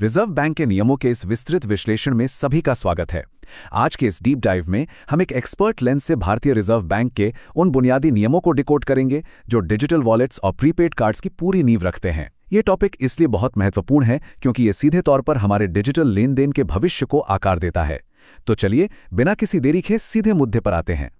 Reserve bank के नियमों के इस विस्तृत विश्लेषण में सभी का स्वागत है। आज के इस डीप डाइव में हम एक एक्सपर्ट लेंस से भारतीय रिजर्व बैंक के उन बुनियादी नियमों को डिकोड करेंगे जो डिजिटल वॉलेट्स और प्रीपेड कार्ड्स की पूरी नींव रखते हैं। ये टॉपिक इसलिए बहुत महत्वपूर्ण है क्योंकि ये सीधे तौर पर हमारे डिजिटल लेन देन के भविष्य को आकार देता है। तो चलिए बिना किसी देरी के सीधे मुद्दे पर आते हैं।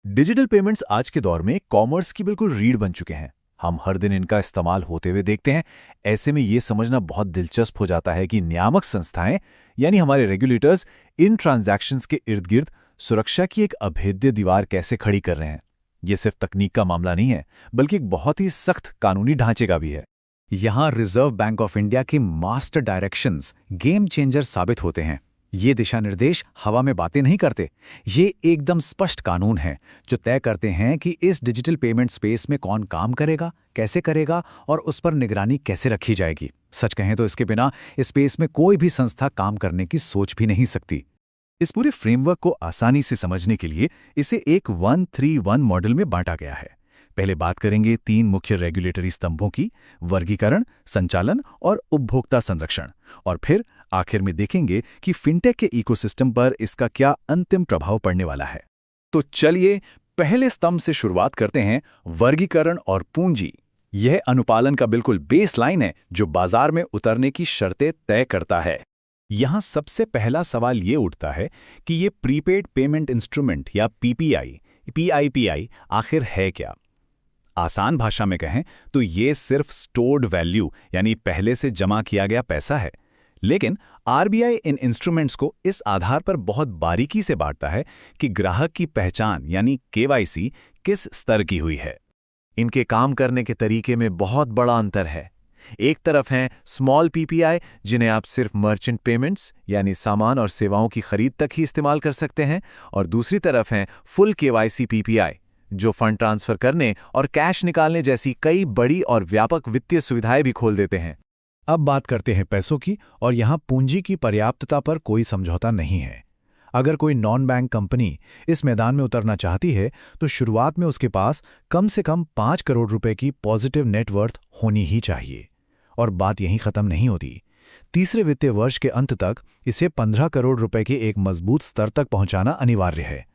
डिजिटल पेमेंट्स आज के दौर में कॉमर्स की बिल्कुल रीढ़ बन चुके हैं। हम हर दिन इनका इस्तेमाल होते हुए देखते हैं। ऐसे में ये समझना बहुत दिलचस्प हो जाता है कि नियामक संस्थाएं यानी हमारे रेगुलेटर्स इन ट्रांजैक्शंस के इर्द गिर्द सुरक्षा की एक अभेद्य दीवार कैसे खड़ी कर रहे हैं। ये सिर्फ तकनीक का मामला नहीं है, बल्कि एक बहुत ही सख्त कानूनी ढांचे का भी है। यहाँ रिजर्व बैंक ऑफ इंडिया के मास्टर डायरेक्शंस गेम चेंजर साबित होते हैं। ये दिशा निर्देश हवा में बातें नहीं करते, ये एकदम स्पष्ट कानून हैं जो तय करते हैं कि इस डिजिटल पेमेंट स्पेस में कौन काम करेगा, कैसे करेगा और उस पर निगरानी कैसे रखी जाएगी। सच कहें तो इसके बिना इस स्पेस में कोई भी संस्था काम करने की सोच भी नहीं सकती। इस पूरे फ्रेमवर्क को आसानी से समझने के लिए इसे एक 1-3-1 मॉडल में बांटा गया है। पहले बात करेंगे 3 मुख्य रेगुलेटरी स्तंभों की: वर्गीकरण, संचालन और उपभोक्ता संरक्षण, और फिर आखिर में देखेंगे कि फिनटेक के इकोसिस्टम पर इसका क्या अंतिम प्रभाव पड़ने वाला है। तो चलिए पहले स्तंभ से शुरुआत करते हैं, वर्गीकरण और पूंजी। यह अनुपालन का बिल्कुल बेसलाइन है जो बाजार में उतरने की शर्तें तय करता है। यहाँ सबसे पहला सवाल ये उठता है कि ये प्रीपेड पेमेंट इंस्ट्रूमेंट या पीआईपी आखिर है क्या। आसान भाषा में कहें तो ये सिर्फ स्टोर्ड वैल्यू यानी पहले से जमा किया गया पैसा है। लेकिन आरबीआई इन इंस्ट्रूमेंट्स को इस आधार पर बहुत बारीकी से बांटता है कि ग्राहक की पहचान यानी केवाईसी किस स्तर की हुई है। इनके काम करने के तरीके में बहुत बड़ा अंतर है। एक तरफ हैं स्मॉल पीपीआई जिन्हें आप सिर्फ मर्चेंट पेमेंट्स यानी सामान और सेवाओं की खरीद तक ही इस्तेमाल कर सकते हैं, और दूसरी तरफ हैं फुल केवाईसी पीपीआई जो फंड ट्रांसफर करने और कैश निकालने जैसी कई बड़ी और व्यापक वित्तीय सुविधाएं भी खोल देते हैं। अब बात करते हैं पैसों की, और यहाँ पूंजी की पर्याप्तता पर कोई समझौता नहीं है। अगर कोई नॉन बैंक कंपनी इस मैदान में उतरना चाहती है तो शुरुआत में उसके पास कम से कम 5 करोड़ रुपए की पॉजिटिव नेटवर्थ होनी ही चाहिए। और बात यहीं खत्म नहीं होती। तीसरे वित्तीय वर्ष के अंत तक इसे 15 करोड़ रुपए के एक मजबूत स्तर तक पहुंचाना अनिवार्य है।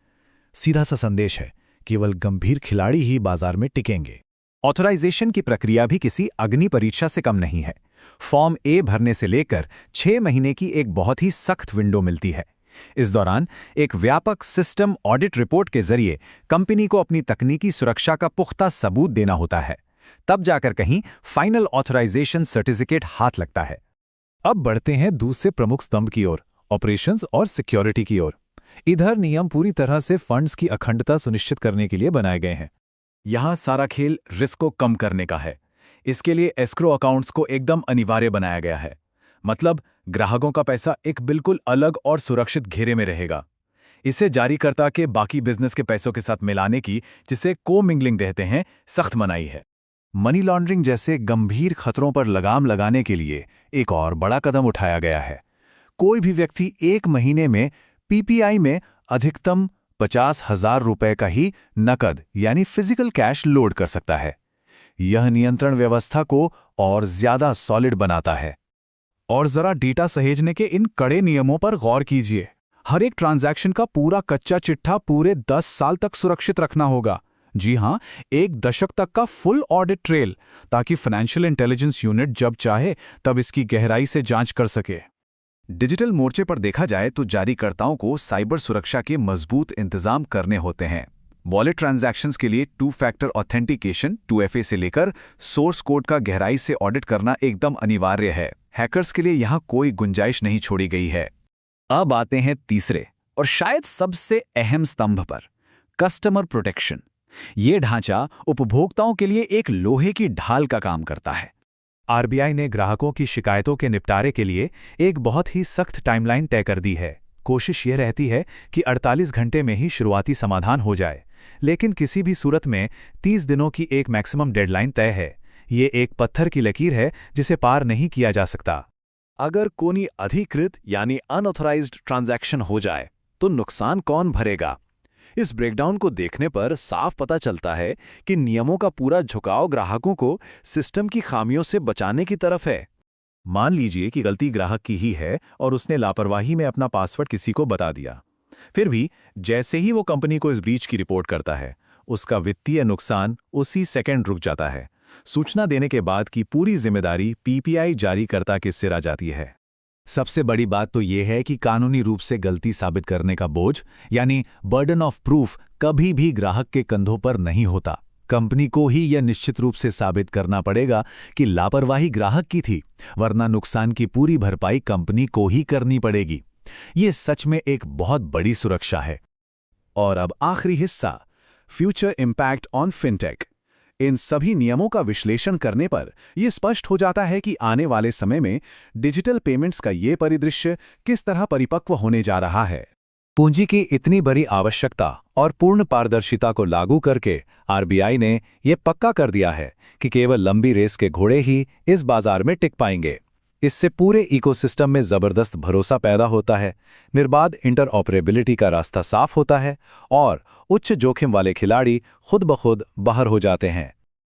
सीधा सा संदेश है, केवल गंभीर खिलाड़ी ही बाजार में टिकेंगे। ऑथराइजेशन की प्रक्रिया भी किसी अग्नि परीक्षा से कम नहीं है। फॉर्म ए भरने से लेकर 6 महीने की एक बहुत ही सख्त विंडो मिलती है। इस दौरान एक व्यापक सिस्टम ऑडिट रिपोर्ट के जरिए कंपनी को अपनी तकनीकी सुरक्षा का पुख्ता सबूत देना होता है। तब जाकर कहीं फाइनल ऑथराइजेशन सर्टिफिकेट हाथ लगता है। अब बढ़ते हैं दूसरे प्रमुख स्तंभ की ओर, ऑपरेशंस और सिक्योरिटी की ओर। इधर नियम पूरी तरह से फंड्स की अखंडता सुनिश्चित करने के लिए बनाए गए हैं। यहाँ सारा खेल रिस्क को कम करने का है। इसके लिए एस्क्रो अकाउंट्स को एकदम अनिवार्य बनाया गया है। मतलब ग्राहकों का पैसा एक बिल्कुल अलग और सुरक्षित घेरे में रहेगा। इसे जारीकर्ता के बाकी बिजनेस के पैसों के साथ मिलाने की, जिसे को-मिंगलिंग कहते हैं, सख्त मनाही है। मनी लॉन्ड्रिंग जैसे गंभीर खतरों पर लगाम लगाने के लिए एक और बड़ा कदम उठाया गया है। कोई भी व्यक्ति 1 महीने में पीपीआई में अधिकतम 50,000 रुपए का ही नकद यानी फिजिकल कैश लोड कर सकता है। यह नियंत्रण व्यवस्था को और ज्यादा सॉलिड बनाता है। और जरा डेटा सहेजने के इन कड़े नियमों पर गौर कीजिए। हर एक ट्रांजैक्शन का पूरा कच्चा चिट्ठा पूरे 10 साल तक सुरक्षित रखना होगा। जी हां, 1 दशक तक का फुल ऑडिट ट्रेल, ताकि फाइनेंशियल इंटेलिजेंस यूनिट जब चाहे तब इसकी गहराई से जांच कर सके। डिजिटल मोर्चे पर देखा जाए तो जारीकर्ताओं को साइबर सुरक्षा के मजबूत इंतजाम करने होते हैं। वॉलेट ट्रांजैक्शंस के लिए 2 फैक्टर ऑथेंटिकेशन 2FA से लेकर सोर्स कोड का गहराई से ऑडिट करना एकदम अनिवार्य है। हैकर्स के लिए यहाँ कोई गुंजाइश नहीं छोड़ी गई है। अब आते हैं तीसरे और शायद सबसे अहम स्तंभ पर, कस्टमर प्रोटेक्शन। ये ढांचा उपभोक्ताओं के लिए एक लोहे की ढाल का काम करता है। आरबीआई ने ग्राहकों की शिकायतों के निपटारे के लिए एक बहुत ही सख्त टाइमलाइन तय कर दी है। कोशिश यह रहती है कि 48 घंटे में ही शुरुआती समाधान हो जाए, लेकिन किसी भी सूरत में 30 दिनों की एक मैक्सिमम डेडलाइन तय है। ये एक पत्थर की लकीर है जिसे पार नहीं किया जा सकता। अगर कोई अधिकृत यानी अनऑथराइज्ड ट्रांजैक्शन हो जाए तो नुकसान कौन भरेगा? इस ब्रेकडाउन को देखने पर साफ पता चलता है कि नियमों का पूरा झुकाव ग्राहकों को सिस्टम की खामियों से बचाने की तरफ है। मान लीजिए कि गलती ग्राहक की ही है और उसने लापरवाही में अपना पासवर्ड किसी को बता दिया। फिर भी जैसे ही वो कंपनी को इस ब्रीच की रिपोर्ट करता है, उसका वित्तीय नुकसान उसी सेकंड रुक जाता है। सूचना देने के बाद की पूरी जिम्मेदारी पीपीआई जारीकर्ता के सिर आ जाती है। सबसे बड़ी बात तो यह है कि कानूनी रूप से गलती साबित करने का बोझ यानी बर्डन ऑफ प्रूफ कभी भी ग्राहक के कंधों पर नहीं होता। कंपनी को ही यह निश्चित रूप से साबित करना पड़ेगा कि लापरवाही ग्राहक की थी, वरना नुकसान की पूरी भरपाई कंपनी को ही करनी पड़ेगी। ये सच में एक बहुत बड़ी सुरक्षा है। और अब आखिरी हिस्सा, फ्यूचर इम्पैक्ट ऑन फिनटेक। इन सभी नियमों का विश्लेषण करने पर यह स्पष्ट हो जाता है कि आने वाले समय में डिजिटल पेमेंट्स का ये परिदृश्य किस तरह परिपक्व होने जा रहा है। पूंजी की इतनी बड़ी आवश्यकता और पूर्ण पारदर्शिता को लागू करके आरबीआई ने यह पक्का कर दिया है कि केवल लंबी रेस के घोड़े ही इस बाजार में टिक पाएंगे। इससे पूरे इकोसिस्टम में जबरदस्त भरोसा पैदा होता है, निर्बाध इंटरऑपरेबिलिटी का रास्ता साफ होता है और उच्च जोखिम वाले खिलाड़ी खुद ब खुद बाहर हो जाते हैं।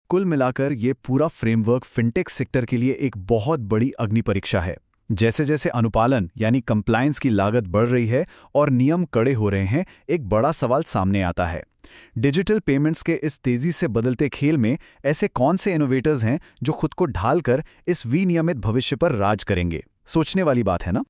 कुल मिलाकर ये पूरा फ्रेमवर्क फिनटेक सेक्टर के लिए एक बहुत बड़ी अग्नि परीक्षा है। जैसे जैसे अनुपालन यानी कंप्लायंस की लागत बढ़ रही है और नियम कड़े हो रहे हैं, एक बड़ा सवाल सामने आता है। डिजिटल पेमेंट्स के इस तेजी से बदलते खेल में ऐसे कौन से इनोवेटर्स हैं जो खुद को ढालकर इस विनियमित भविष्य पर राज करेंगे? सोचने वाली बात है ना।